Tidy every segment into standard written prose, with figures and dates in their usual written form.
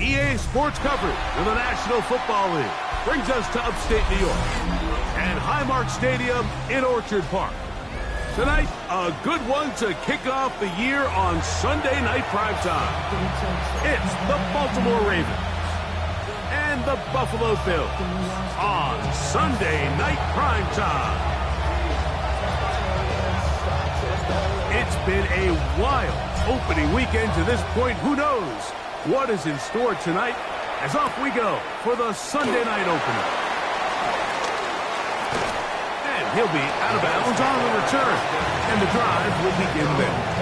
EA Sports coverage of the National Football League brings us to upstate New York and Highmark Stadium in Orchard Park. Tonight, a good one to kick off the year on Sunday night primetime. It's the Baltimore Ravens and the Buffalo Bills on Sunday night primetime. It's been a wild opening weekend to this point. Who knows what is in store tonight as off we go for the Sunday night opener. And he'll be out of bounds on the return. And the drive will begin then.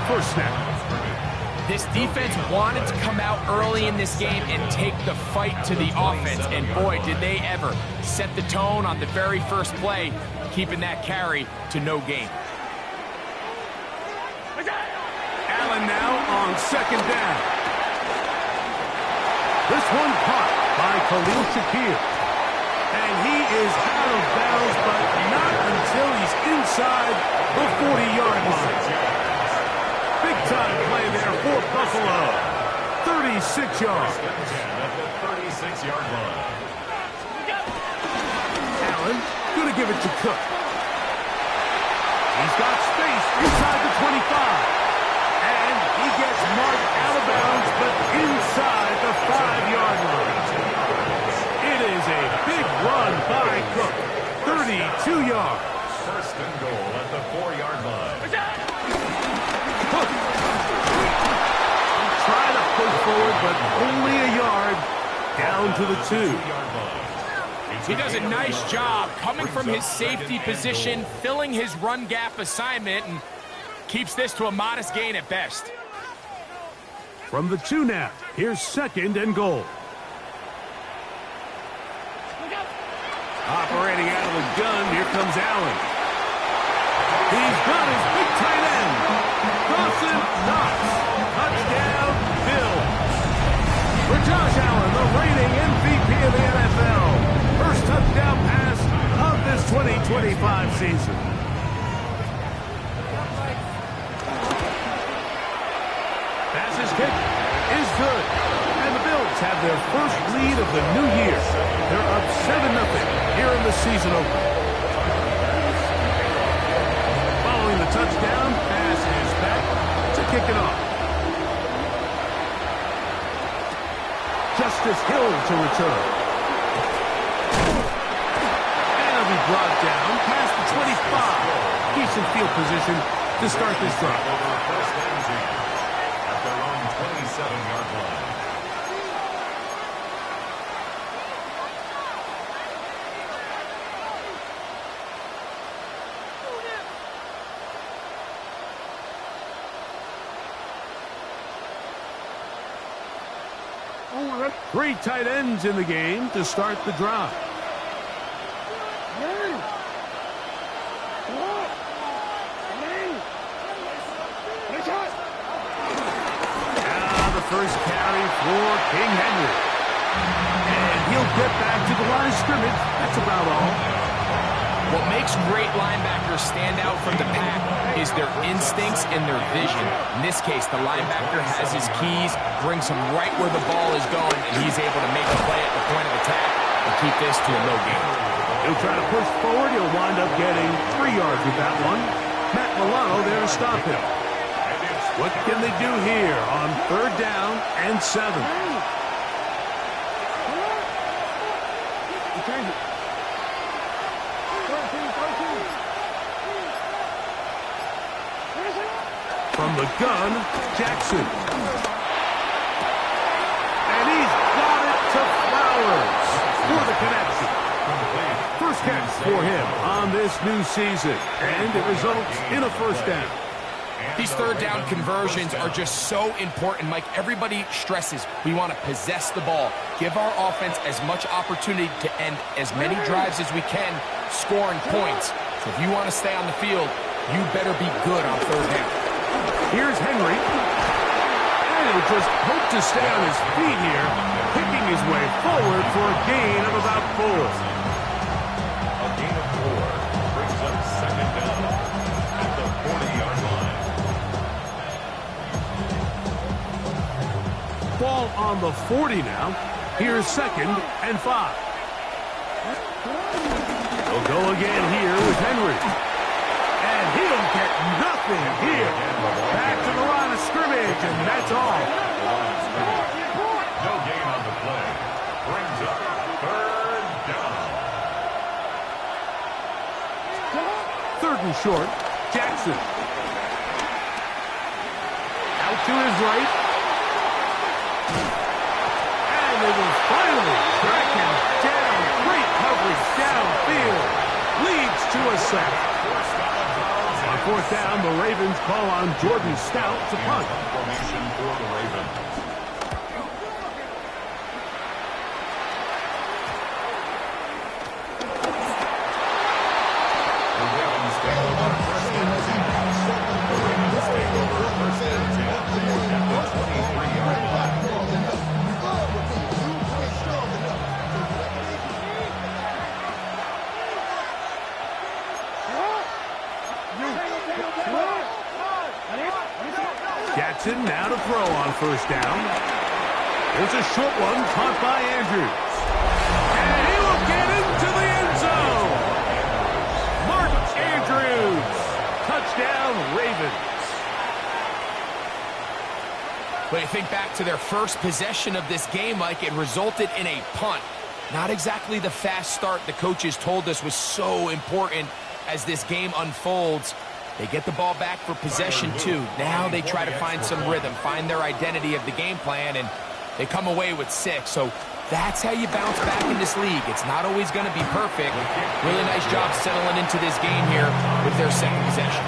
First snap. This defense wanted to come out early in this game and take the fight to the offense, and boy, did they ever set the tone on the very first play, keeping that carry to no gain. Allen now on second down. This one caught by Khalil Shakir. And he is out of bounds, but not until he's inside the 40-yard line. Big-time play there for Buffalo. 36 yards. At the 36-yard line. Allen going to give it to Cook. He's got space inside the 25. And he gets marked out of bounds, but inside the 5-yard line. It is a big run by Cook. 32 yards. First and goal at the 4-yard line. Cook. Trying to push forward, but only a yard down to the 2. He does a nice job coming from his safety position, filling his run gap assignment, and keeps this to a modest gain at best. From the 2 now, here's second and goal. Operating out of the gun, here comes Allen. He's got his big tight end. Dawson Knox. Touchdown, Bills. For Josh Allen, the reigning MVP of the NFL. First touchdown pass of this 2025 season. Pass is kicked is good. And the Bills have their first lead of the new year. They're up 7-0 here in the season opener. Following the touchdown, pass is back to kick it off. Justice Hill to return. And it'll be brought down past the 25. Decent field position to start this drive. First and 10 at their own 27-yard line. Three tight ends in the game to start the drive. The first carry for King Henry. And he'll get back to the line of scrimmage. That's about all. What makes great linebackers stand out from the pack is their instincts and their vision. In this case, the linebacker has his keys, brings him right where the ball is going, and he's able to make a play at the point of attack and keep this to a no gain. He'll try to push forward. He'll wind up getting 3 yards with that one. Matt Milano there to stop him. What can they do here on 3rd down and 7? From the gun, Jackson. And he's got it to Flowers for the connection. First catch for him on this new season. And it results in a first down. These third down conversions are just so important. Mike, everybody stresses we want to possess the ball, give our offense as much opportunity to end as many drives as we can, scoring points. So if you want to stay on the field, you better be good on third down. Here's Henry. And he'll just hope to stay on his feet here, picking his way forward for a gain of about 4. A gain of 4 brings up second down at the 40-yard line. Ball on the 40 now. Here's 2nd and 5. They'll go again here with Henry. And he'll get nothing here. Back to the line of scrimmage, and that's all. No gain on the play. Brings up third down. 3rd and short. Jackson. Out to his right. And they will finally track him down. Great coverage downfield. Leads to a sack. On 4th down, the Ravens call on Jordan Stout to punt. Formation for the Ravens. The Ravens take over first and 10. The Ravens take over first and 10 at the 23-yard line. Jackson now to throw on 1st down. There's a short one caught by Andrews. And he will get into the end zone. Mark Andrews. Touchdown, Ravens. When you think back to their first possession of this game, Mike, it resulted in a punt. Not exactly the fast start the coaches told us was so important as this game unfolds. They get the ball back for possession 2. Now they try to find some rhythm, find their identity of the game plan, and they come away with 6. So that's how you bounce back in this league. It's not always going to be perfect. Really nice job settling into this game here with their second possession.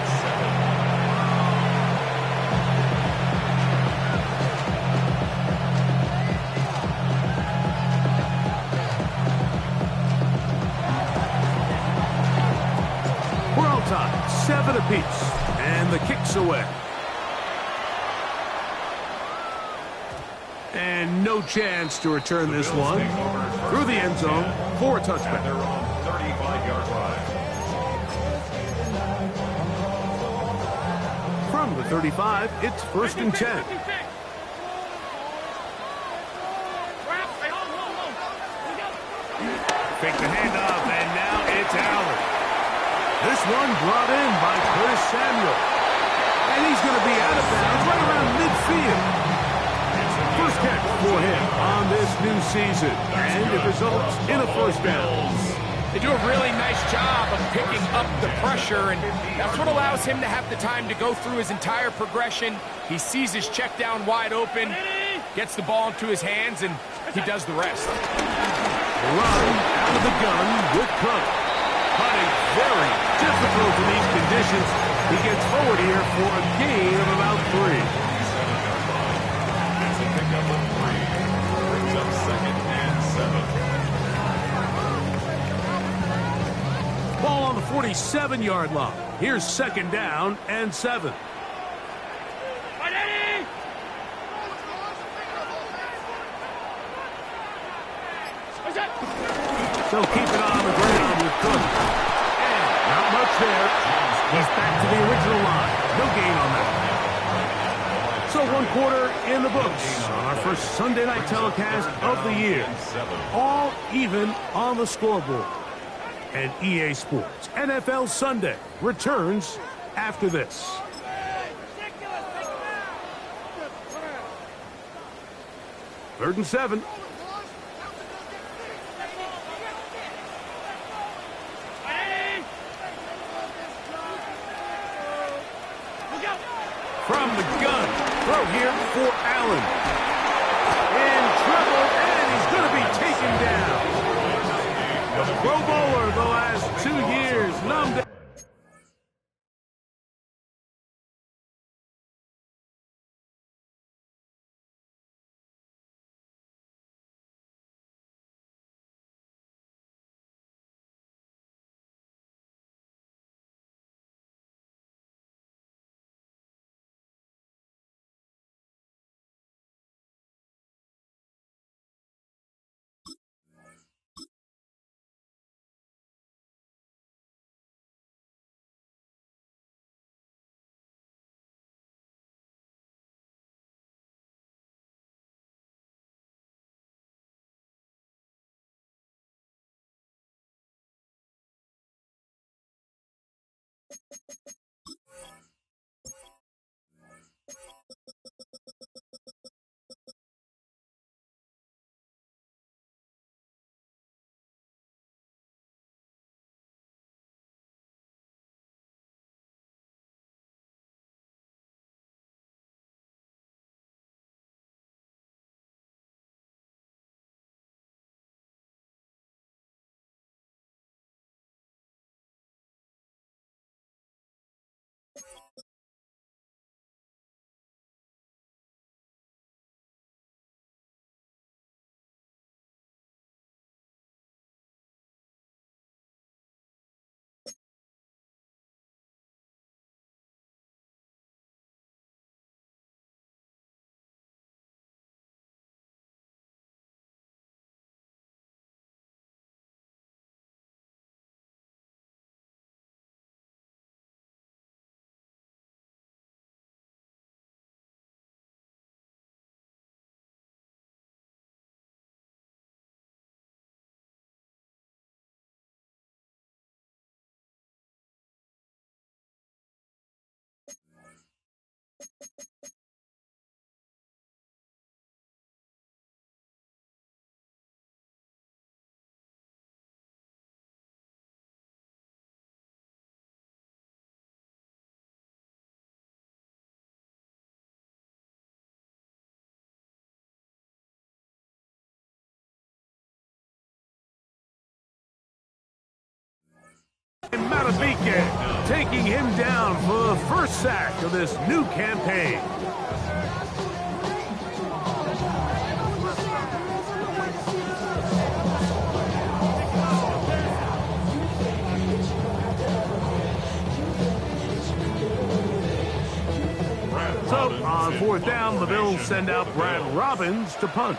We're all tied, 7 apiece, and the kick's away. And no chance to return this one through the end zone for a touchback. Their own 35-yard line. From the 35, it's 1st and 10. Fake the handoff, and now it's Allen. This one brought in by Curtis Samuel. And he's going to be out of bounds right around midfield. First catch for him on this new season. And it results in a 1st down. They do a really nice job of picking up the pressure, and that's what allows him to have the time to go through his entire progression. He sees his check down wide open, gets the ball into his hands, and he does the rest. Run out of the gun with Cook. Hunting very difficult in these conditions. He gets forward here for a gain of about 3. That's a pickup of 3. Brings up 2nd and 7. Ball on the 47-yard line. Here's 2nd down and 7. So keep it on the ground with Cook. And not much there. He's back to the original line. No gain on that. So 1 quarter in the books on our first Sunday night telecast of the year. All even on the scoreboard. And EA Sports NFL Sunday returns after this. Third and 7. From the gun, throw here for Allen. In trouble, and he's going to be taken down. The Pro Bowler the last 2 years, numbed And Matabike taking him down for the first sack of this new campaign. So on fourth down, the Bills send out Brad Robbins to punt.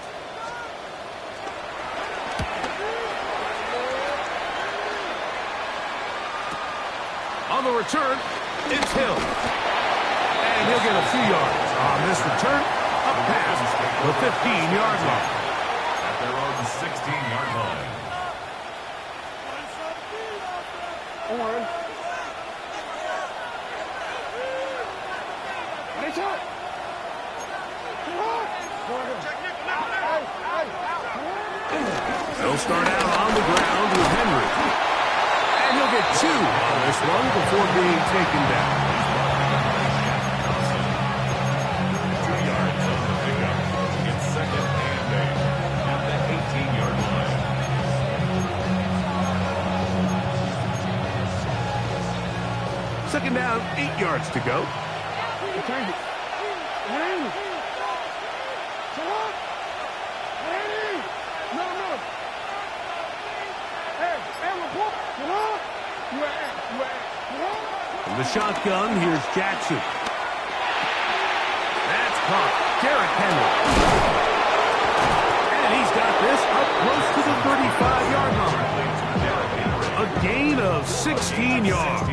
On the return, it's Hill. And he'll get a few yards on this return, up past the 15-yard line. At their own 16-yard line. They'll start out on the ground with Henry. And he'll get 2 on this one before being taken down. 2 yards on the pickup. It's second and 8 at the 18-yard line. Second down, 8 yards to go. From the shotgun, here's Jackson. That's caught. Derrick Henry. And he's got this up close to the 35-yard line. A gain of 16 yards.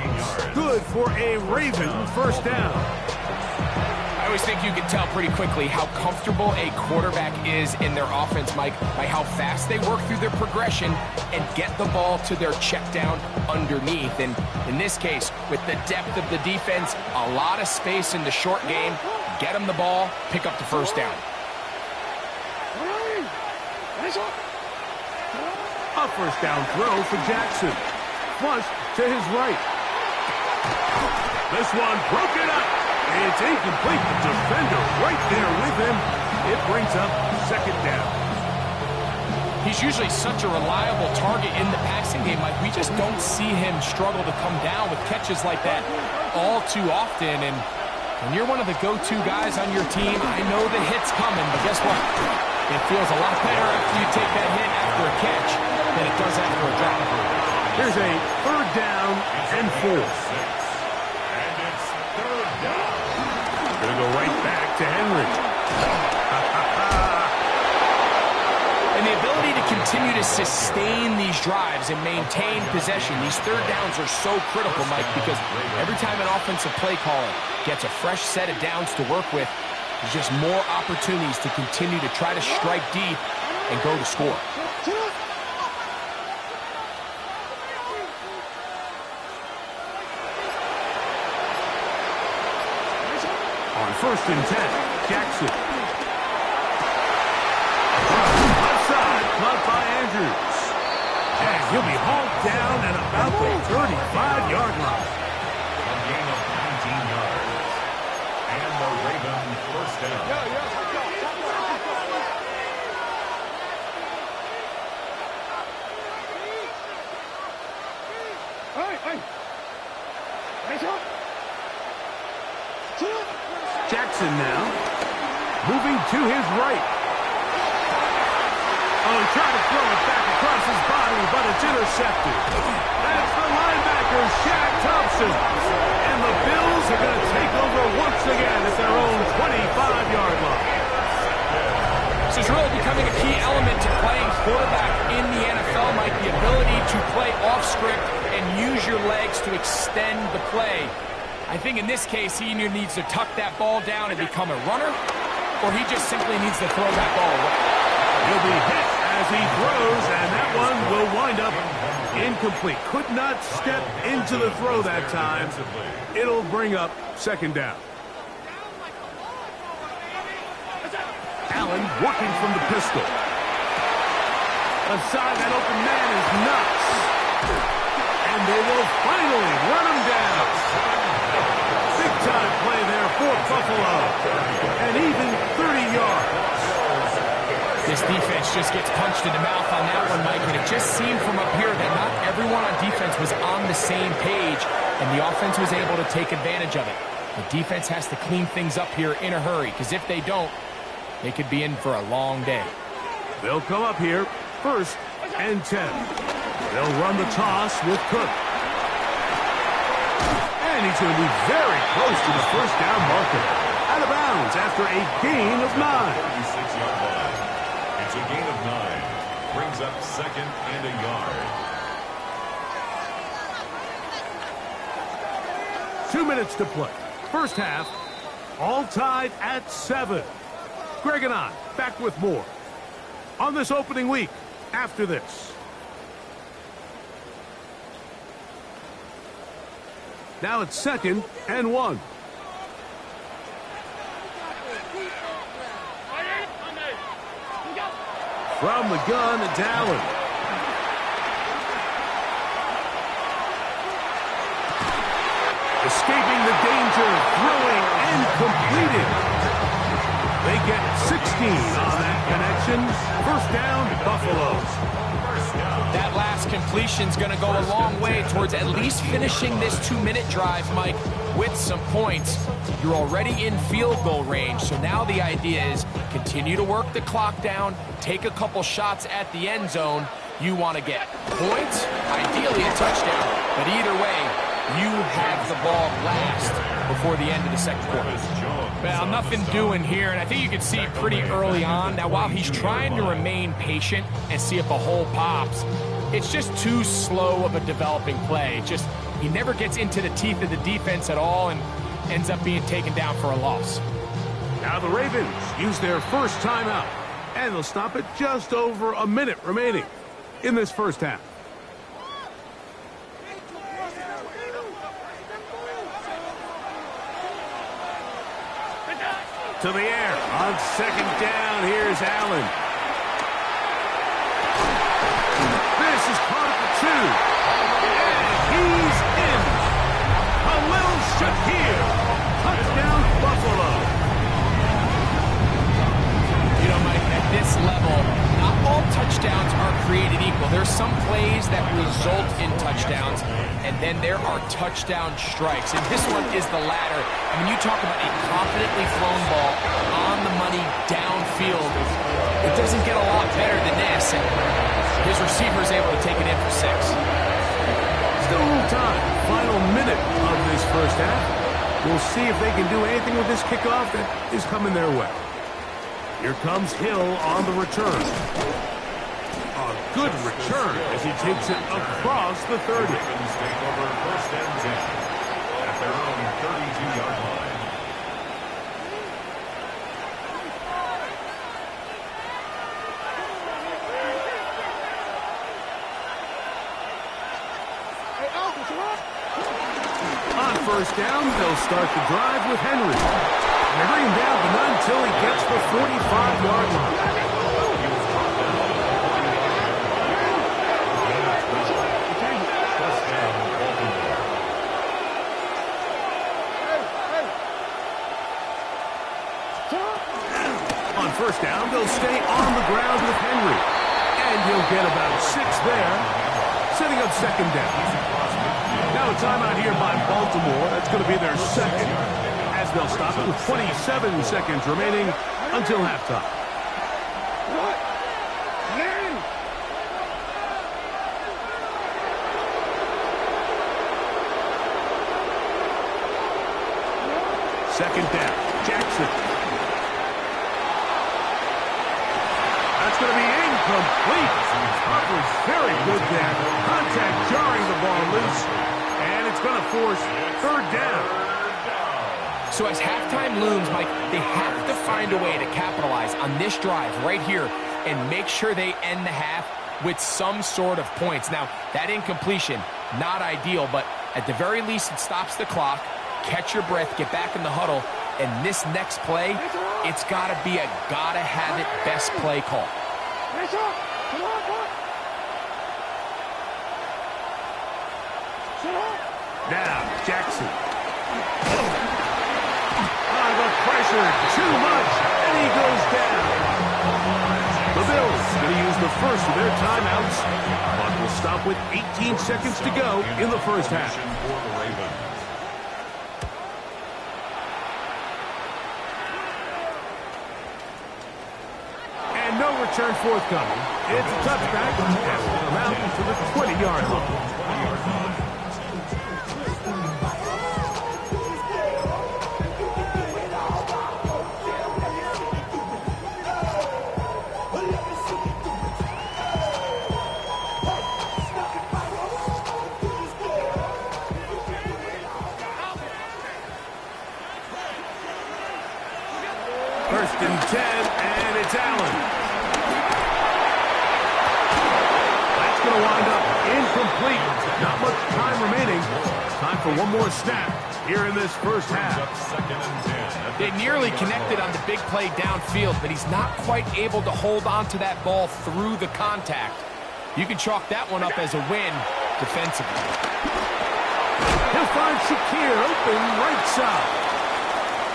Good for a Raven first down. I always think you can tell pretty quickly how comfortable a quarterback is in their offense, Mike, by how fast they work through their progression and get the ball to their check down underneath. And in this case, with the depth of the defense, a lot of space in the short game, get them the ball, pick up the first down. A first down throw for Jackson. Flush to his right. This one broken up. It's incomplete. The defender right there with him. It brings up second down. He's usually such a reliable target in the passing game. Like, we just don't see him struggle to come down with catches like that all too often. And when you're one of the go-to guys on your team, I know the hit's coming, but guess what? It feels a lot better after you take that hit after a catch than it does after a drop. Here's a third down and 4. And it's third down. Gonna go right back to Henry. And the ability to continue to sustain these drives and maintain possession, these third downs are so critical, Mike, because every time an offensive play caller gets a fresh set of downs to work with, there's just more opportunities to continue to try to strike deep and go to score. first and 10. Jackson. Outside, caught by Andrews. And he'll be hauled down at about the 35-yard line. A gain of 19 yards. And the Ravens first down. Jackson now, moving to his right. Oh, he tried to throw it back across his body, but it's intercepted. That's the linebacker, Shaq Thompson. And the Bills are going to take over once again at their own 25-yard line. This is really becoming a key element to playing quarterback in the NFL, Mike, the ability to play off script and use your legs to extend the play. I think in this case, he either needs to tuck that ball down and become a runner, or he just simply needs to throw that ball away. He'll be hit as he throws, and that one will wind up incomplete. Could not step into the throw that time. It'll bring up second down. Allen working from the pistol. Aside that open man is nuts. And they will finally run him down. Big-time play there for Buffalo. And even 30 yards. This defense just gets punched in the mouth on that one, Mike, and it just seemed from up here that not everyone on defense was on the same page, and the offense was able to take advantage of it. The defense has to clean things up here in a hurry, because if they don't, they could be in for a long day. They'll come up here, first and 10. They'll run the toss with Cook. And he's going to be very close to the first down marker. Out of bounds after a gain of 9. 36-yard line. It's a gain of 9. Brings up second and a yard. 2 minutes to play. First half, all tied at 7. Greg and I back with more on this opening week after this. Now it's second and 1. From the gun, it's Allen. Escaping the danger, throwing and completing. They get 16 on that connection. First down, Buffalo. That last completion's going to go a long way towards at least finishing this 2-minute drive, Mike, with some points. You're already in field goal range, so now the idea is continue to work the clock down, take a couple shots at the end zone. You want to get points, ideally a touchdown, but either way, you have the ball last before the end of the second quarter. Well, nothing doing here, and I think you can see pretty early on. Now, while he's trying to remain patient and see if a hole pops, it's just too slow of a developing play. He never gets into the teeth of the defense at all and ends up being taken down for a loss. Now the Ravens use their first timeout, and they'll stop at just over a minute remaining in this first half. To the air on second down. Here's Allen. This is caught at the 2. And he's in. Khalil Shakir. Touchdown, Buffalo. You know, Mike, at this level, not all touchdowns are created equal. There's some plays that result in touchdowns, and then there are touchdown strikes. And this one is the latter. I mean, you talk about a confidently thrown ball on the money downfield. It doesn't get a lot better than this. And his receiver is able to take it in for 6. Still a little time. Final minute of this first half. We'll see if they can do anything with this kickoff that is coming their way. Here comes Hill on the return. A good return as he takes it across the 30. Ravens take over first and 10 at their own 32-yard line. On first down, they'll start the drive with Henry. They bring him down, but not until he gets the 45-yard line. On first down, they'll stay on the ground with Henry. And he'll get about 6 there, setting up second down. Now a timeout here by Baltimore. That's going to be their second, as they'll stop it with 27 seconds remaining until halftime. Second down, Jackson. That's going to be incomplete. That was very good there. Contact jarring the ball loose, and it's going to force third down. So as halftime looms, Mike, they have to find a way to capitalize on this drive right here and make sure they end the half with some sort of points. Now, that incompletion, not ideal, but at the very least it stops the clock. Catch your breath, get back in the huddle, and this next play, it's got to be a gotta-have-it best play call. Now, Jackson. The pressure, too much, and he goes down. The Bills going to use the first of their timeouts, but will stop with 18 seconds to go in the first half. And no return forthcoming. It's a touchback, and will come out to the 20-yard line. First and 10, and it's Allen. That's going to wind up incomplete. Not much time remaining. Time for one more snap here in this first half. They nearly connected on the big play downfield, but he's not quite able to hold on to that ball through the contact. You can chalk that one up as a win defensively. He'll find Shakir open right side.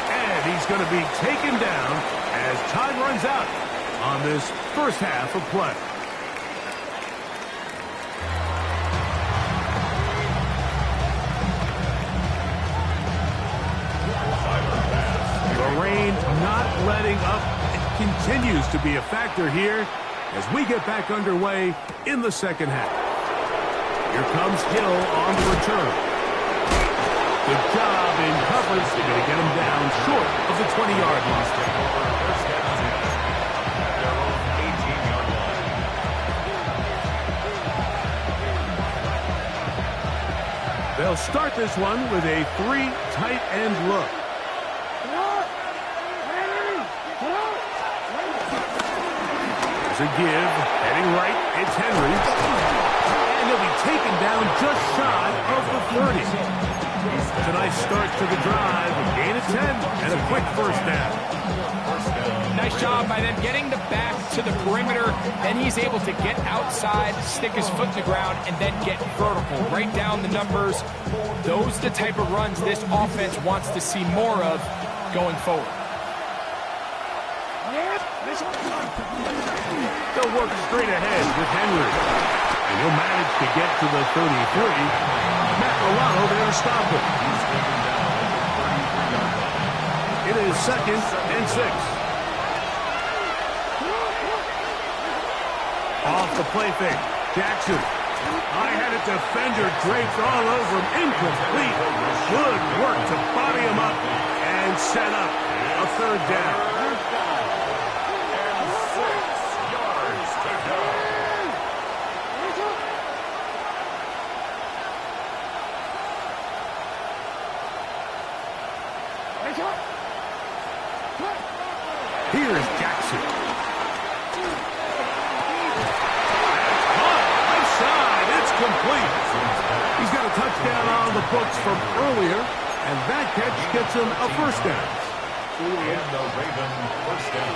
And he's going to be taken down as time runs out on this first half of play. The rain not letting up. It continues to be a factor here as we get back underway in the second half. Here comes Hill on the return. Good job in coverage. They're going to get him down short of the 20-yard line. They'll start this one with a 3 tight end look. There's a give. Heading right, it's Henry. And he'll be taken down just shy of the 30. It's a nice start to the drive. A gain of 10 and a quick first down. Nice job by them getting the back to the perimeter. Then he's able to get outside, stick his foot in the ground, and then get vertical. Right down the numbers. Those are the type of runs this offense wants to see more of going forward. They'll work straight ahead with Henry. And he'll manage to get to the 33. Matt Milano there to stop him. It is second and 6. Off the play fake. Jackson. High-headed defender draped all over him. Incomplete. Good work to body him up and set up a third down. Here's Jackson. Right side, it's complete. He's got a touchdown on the books from earlier, and that catch gets him a first down. And the Raven first down.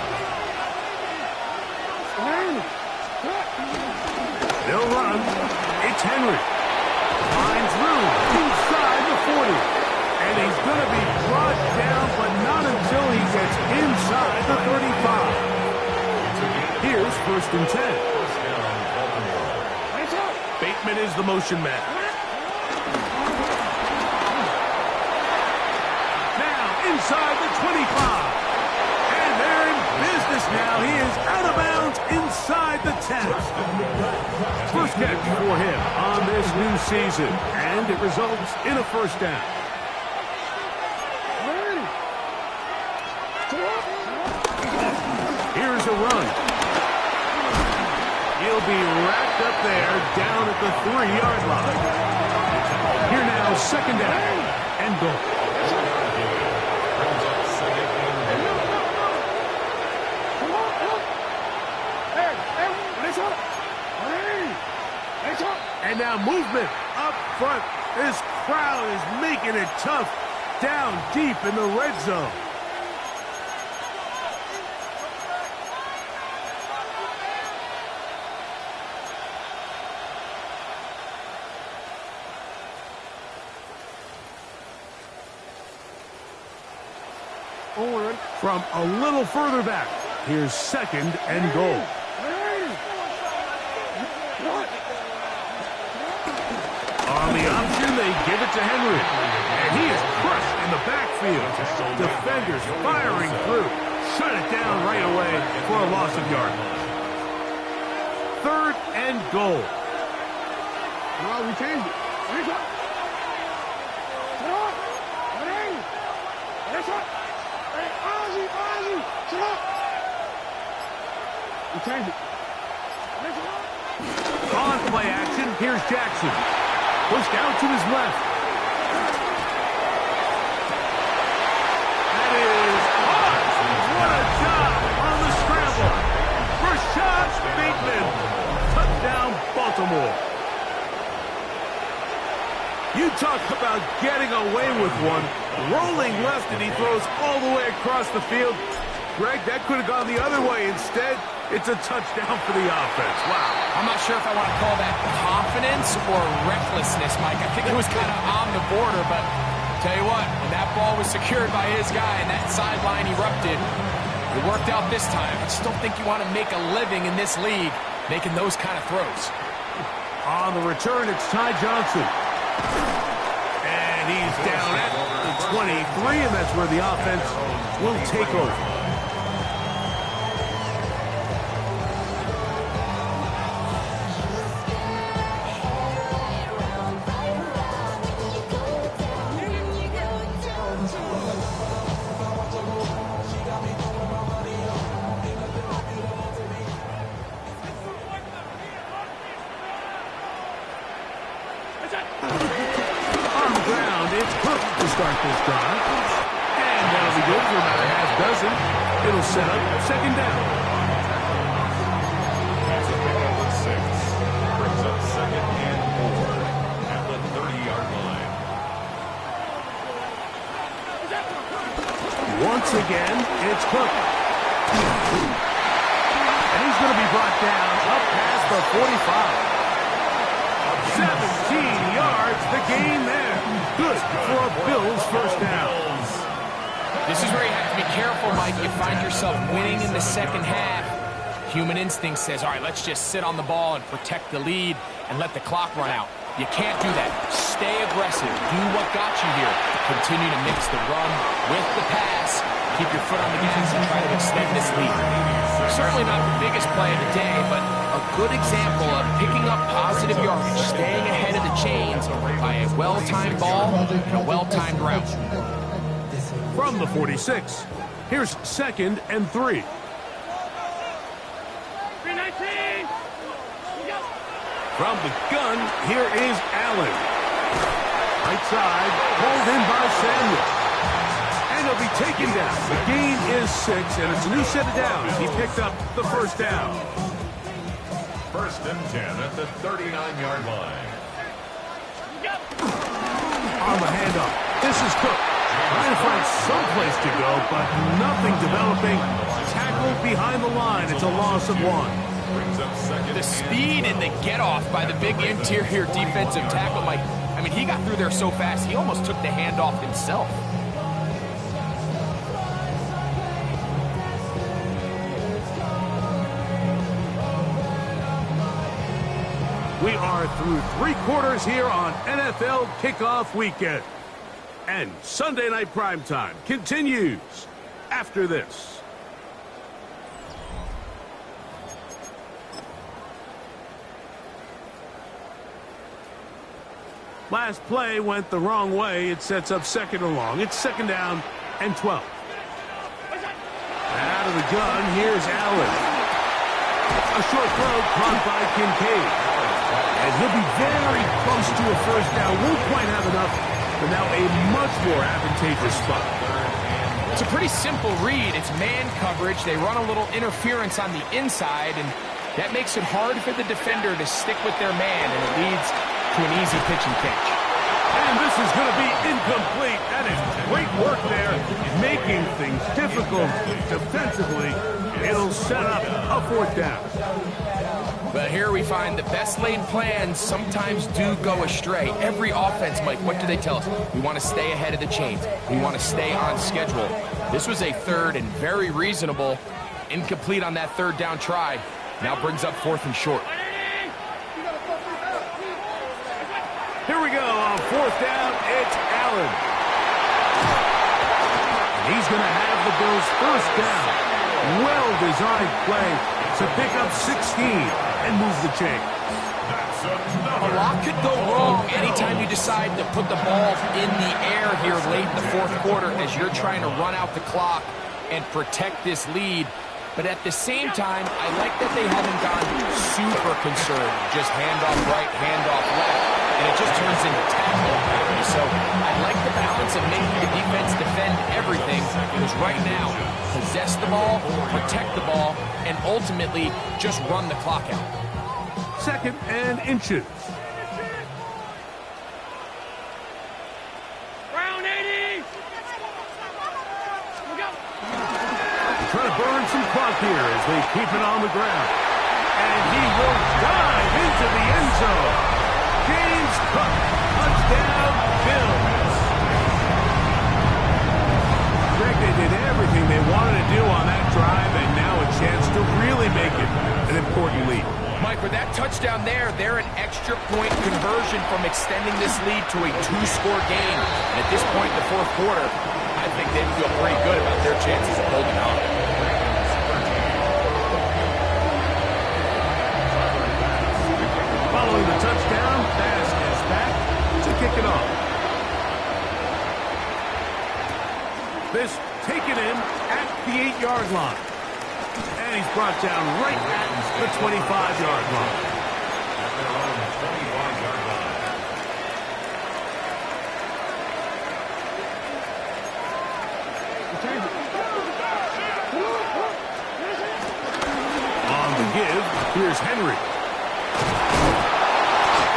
They'll run. It's Henry. Finds room inside the 40. And he's going to be brought down, but not until he gets inside the 35. Here's 1st and 10. First down, Baltimore. Bateman is the motion man. Now inside the 25. And they're in business now. He is out of bounds inside the 10. First catch for him on this new season. And it results in a first down. Here's a run. He'll be wrapped up there down at the 3-yard line. Here now, 2nd down and goal. And now movement up front. This crowd is making it tough down deep in the red zone. From a little further back, here's 2nd and goal. On the option, they give it to Henry. And he is crushed in the backfield. Defenders firing through. Shut it down right away for a loss of yard. 3rd and goal. No, we changed it. We changed it. On play action, here's Jackson. Pushed out to his left. That is hard. What a job on the scramble. Rashad Bateman. Touchdown, Baltimore. You talk about getting away with one. Rolling left, and he throws all the way across the field. Greg, that could have gone the other way. Instead, it's a touchdown for the offense. Wow. I'm not sure if I want to call that confidence or recklessness, Mike. I think it was kind of on the border, but tell you what, when that ball was secured by his guy and that sideline erupted, it worked out this time. I just don't think you want to make a living in this league making those kind of throws. On the return, it's Ty Johnson. And he's down at the 23, and that's where the offense will take over. Start this drive. And that'll be good for about a half dozen. It'll set up 2nd down. That's a pick up of 6. Brings up 2nd and 4 at the 30-yard line. Once again, it's Cook. And he's going to be brought down up past the 45. 17 yards, the gain there. Good for a Bills first down. This is where you have to be careful, Mike. You find yourself winning in the second half. Human instinct says, all right, let's just sit on the ball and protect the lead and let the clock run out. You can't do that. Stay aggressive. Do what got you here. Continue to mix the run with the pass. Keep your foot on the gas and try to extend this lead. Certainly not the biggest play of the day, but a good example of picking up positive yardage, staying ahead of the chains by a well-timed ball and a well-timed route. From the 46, here's 2nd and 3. 319. From the gun, here is Allen. Right side, pulled in by Samuel. And he'll be taken down. The gain is 6, and it's a new set of downs. He picked up the first down. 1st and 10 at the 39-yard line. On the handoff, this is Cook. Trying to find some place to go, but nothing developing. Tackled behind the line. It's a loss of 1. The speed and the get-off by the big interior defensive tackle, Mike. I mean, he got through there so fast, he almost took the handoff himself. We are through 3 quarters here on NFL Kickoff Weekend. And Sunday Night Primetime continues after this. Last play went the wrong way. It sets up 2nd and long. It's 2nd down and 12. Out of the gun, here's Allen. A short throw caught by Kincaid. And he'll be very close to a 1st down. Won't quite have enough, but now a much more advantageous spot. It's a pretty simple read. It's man coverage. They run a little interference on the inside, and that makes it hard for the defender to stick with their man, and it leads to an easy pitch and catch. And this is going to be incomplete. That is great work there, making things difficult defensively. It'll set up a 4th down. But here we find the best laid plans sometimes do go astray. Every offense, Mike, what do they tell us? We want to stay ahead of the chains. We want to stay on schedule. This was a 3rd and very reasonable. Incomplete on that 3rd down try. Now brings up 4th and short. Here we go on 4th down. It's Allen. And he's going to have the Bills' 1st down. Well-designed play to pick up 16 and move the chain. A lot could go wrong anytime you decide to put the ball in the air here late in the 4th quarter as you're trying to run out the clock and protect this lead. But at the same time, I like that they haven't gone super concerned. Just handoff right, handoff left, and it just turns into tackle. So I like the balance of making the defense defend everything, because right now, possess the ball, protect the ball, and ultimately just run the clock out. 2nd and inches. Round 80. Trying to burn some clock here as they keep it on the ground. And he will dive into the end zone. James Cook, touchdown, Bills. Greg, they did everything they wanted to do on that drive, and now a chance to really make it an important lead. Mike, with that touchdown there, they're an extra point conversion from extending this lead to a 2-score game. And at this point in the 4th quarter, I think they feel pretty good about their chances of holding on. Following the touchdown, pass is back to kick it off. This taken in at the 8-yard line. And he's brought down right at the 25-yard line. On the give, here's Henry.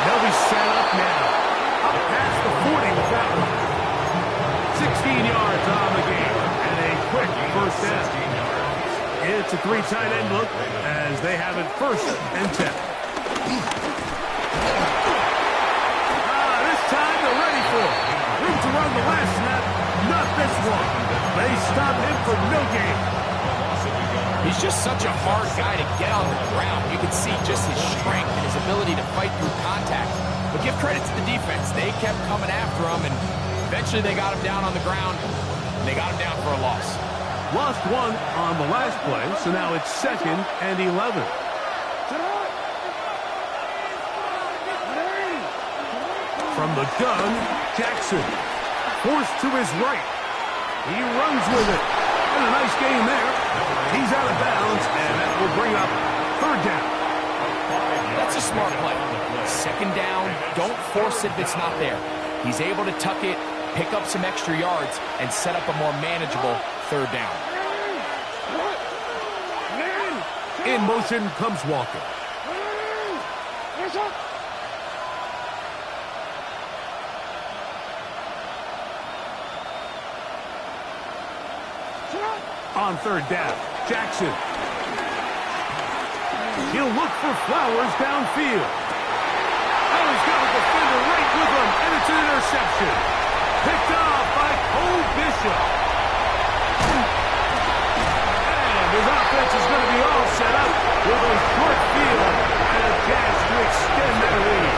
They'll be set up now. Up past the 40 with that one. 16 yards on the game. And a quick 1st down. It's a 3 tight end look as they have it 1st and 10. This time they're ready for it. Room to run the last snap. Not this one. They stop him for no gain. He's just such a hard guy to get on the ground. You can see just his strength and his ability to fight through contact. But give credit to the defense. They kept coming after him, and eventually they got him down on the ground, and they got him down for a loss. Lost 1 on the last play, so now it's 2nd and 11. From the gun, Jackson. Forced to his right. He runs with it. And a nice game there. He's out of bounds, and that will bring up 3rd down. That's a smart play. 2nd down, don't force it if it's not there. He's able to tuck it, pick up some extra yards, and set up a more manageable 3rd down. In motion comes Walker. on third down. Jackson. He'll look for Flowers downfield. Oh, he's got a defender right with him, and it's an interception. Picked off by Cole Bishop. And his offense is going to be all set up with a short field and a chance to extend their lead.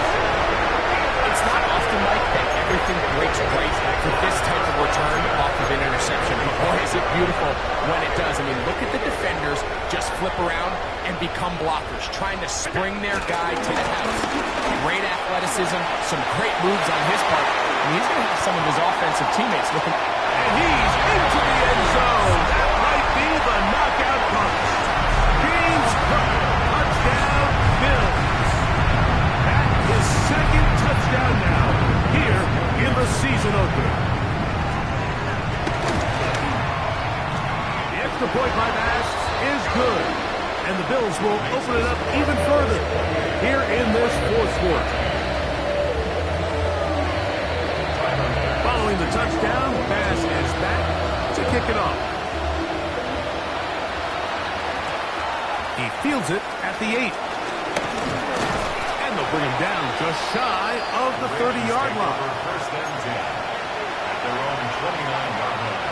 It's not often like that everything breaks right for this type of return off of an interception. But boy, is it beautiful when it does. I mean, look at the defenders just flip around and become blockers, trying to spring their guy to the house. Great athleticism, some great moves on his part. And he's going to have some of his offensive teammates looking. And he's into the end zone. That might be the knockout punch. James Cook, touchdown, Bills. His second touchdown now here in the season opener. The extra point by Bass is good, and the Bills will open it up even further here in this fourth quarter. Following the touchdown, Bass is back to kick it off. He fields it at the 8. They'll bring him down just shy of the 30-yard line. First and 10 at their own 29-yard line.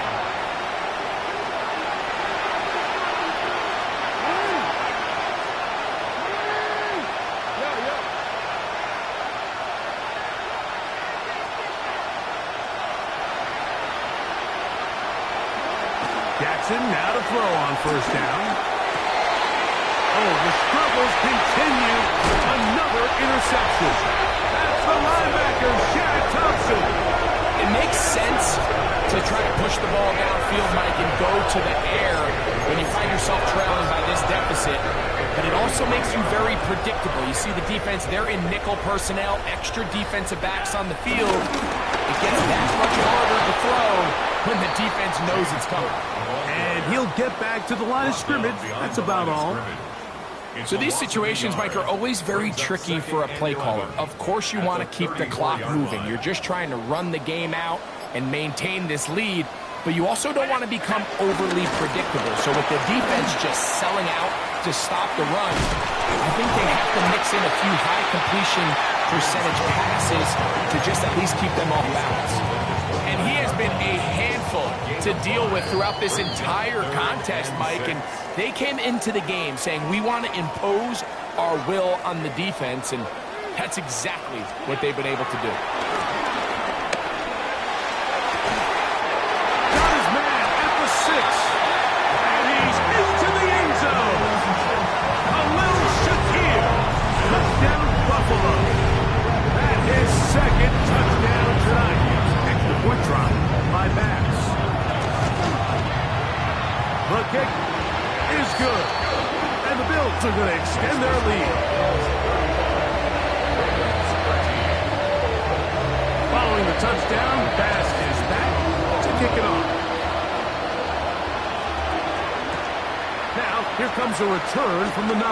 Jackson now to throw on first down. Oh, the struggles continue. Another interception. That's the linebacker, Shaq Thompson. It makes sense to try to push the ball downfield, Mike, and go to the air when you find yourself trailing by this deficit. But it also makes you very predictable. You see the defense, they're in nickel personnel, extra defensive backs on the field. It gets that much harder to throw when the defense knows it's coming. And he'll get back to the line of scrimmage. That's about all. So these situations, Mike, are always very tricky for a play caller. Of course you want to keep the clock moving. You're just trying to run the game out and maintain this lead, but you also don't want to become overly predictable. So with the defense just selling out to stop the run, I think they have to mix in a few high completion percentage passes to just at least keep them off balance. And he has been a handful to deal with throughout this entire contest, Mike. And they came into the game saying, we want to impose our will on the defense, and that's exactly what they've been able to do. Got his man at the 6. And he's into the end zone. Khalil Shakir. Touchdown, Buffalo. That is second touchdown tonight. Extra point drop by Bass. The kick is good. And the Bills are going to extend their lead. Following the touchdown, Bass is back to kick it off. Now, here comes a return from the 9.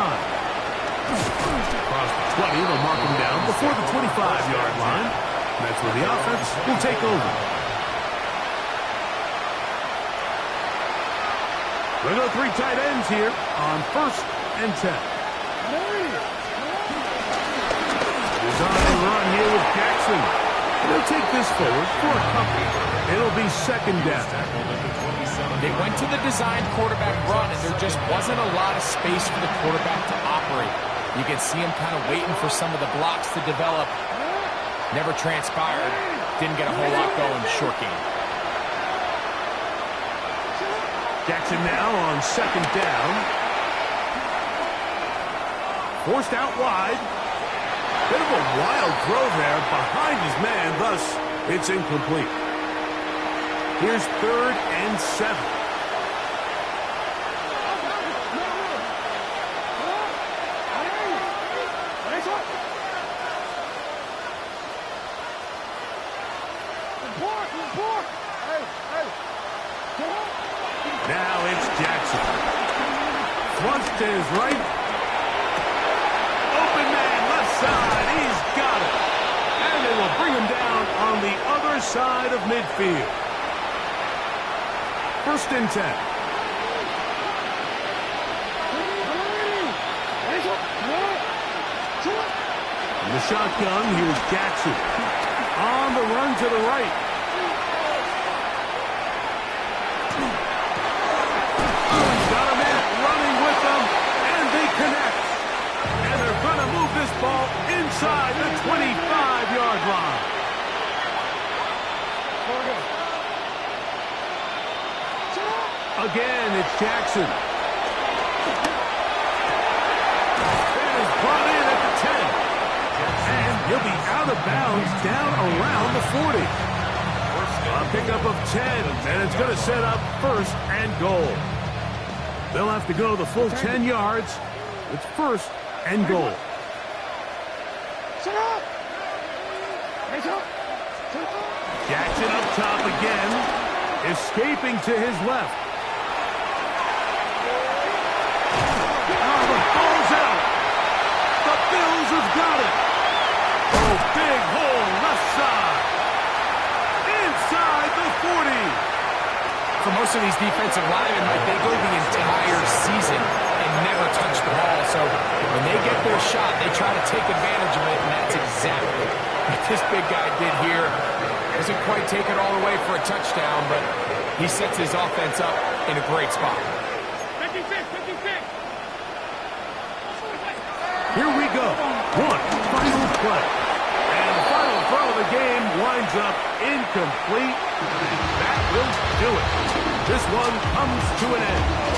Across the 20, they'll mark him down before the 25-yard line. That's where the offense will take over. We'll go 3 tight ends here on first and 10. Design run here with Jackson. They'll take this forward for a couple. It'll be second down. They went to the design quarterback run, and there just wasn't a lot of space for the quarterback to operate. You can see him kind of waiting for some of the blocks to develop. Never transpired. Didn't get a whole lot going. Short game. Jackson now on second down. Forced out wide. Bit of a wild throw there behind his man, thus it's incomplete. Here's third and 7. Now it's Jackson. Flush to his right. Open man left side. He's got it. And they will bring him down on the other side of midfield. First and 10. The shotgun, here's Jackson. On the run to the right. He's got a man running with them, and they connect. And they're going to move this ball inside the 25-yard line. Again, it's Jackson. It is brought in at the 10. And he'll be out of bounds down around the 40. A pickup of 10, and it's going to set up first and goal. They'll have to go the full 10 yards. It's first and goal. Jackson up top again, escaping to his left. Oh, the ball's out. The Bills have got it. Oh, big hole left side. Inside the 40. For most of these defensive linemen, Mike, they go the entire season and never touch the ball. So when they get their shot, they try to take advantage of it, and that's exactly what this big guy did here. Doesn't quite take it all the way for a touchdown, but he sets his offense up in a great spot. 56, 56. Here we go. One final play. And the final throw of the game winds up incomplete. That will do it. This one comes to an end.